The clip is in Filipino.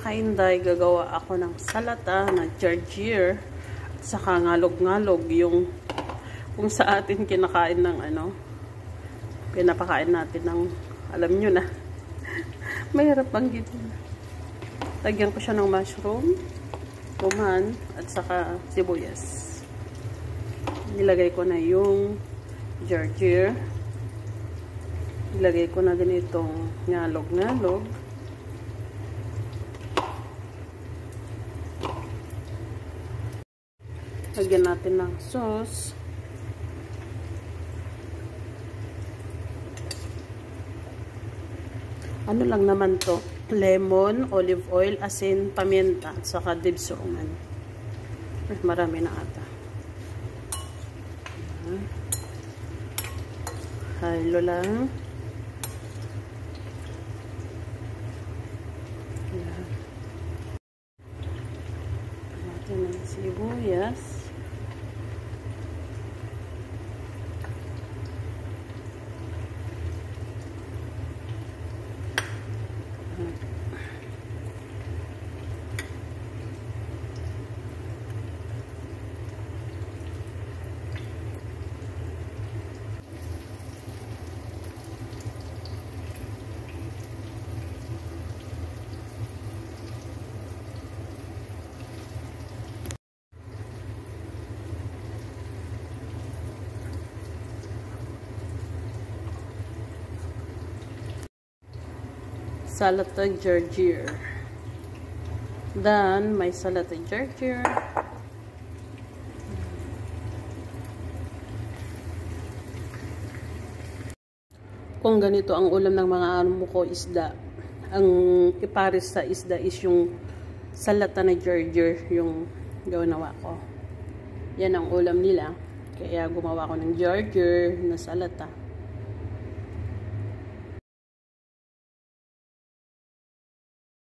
kainday, gagawa ako ng salata na jarjir at saka ngalog-ngalog yung kung sa atin kinakain ng pinapakain natin ng, alam nyo na. Mahirap banggitin. Lagyan ko siya ng mushroom, kuman, at saka sibuyas. Nilagay ko na yung jarjir. Ilagay ko na din itong ngalog-ngalog. Lagyan natin ng sauce. Ano lang naman to? Lemon, olive oil, asin, paminta, at saka dibsuman. Marami na ata. Halo lang. Natin ang sibuyas. Salata jarjir. Then, may salata jarjir. Kung ganito ang ulam ng mga amo ko, isda. Ang ipares sa isda is yung salata na jarjir, yung ginawa ko. Yan ang ulam nila. Kaya gumawa ko ng jarjir na salata.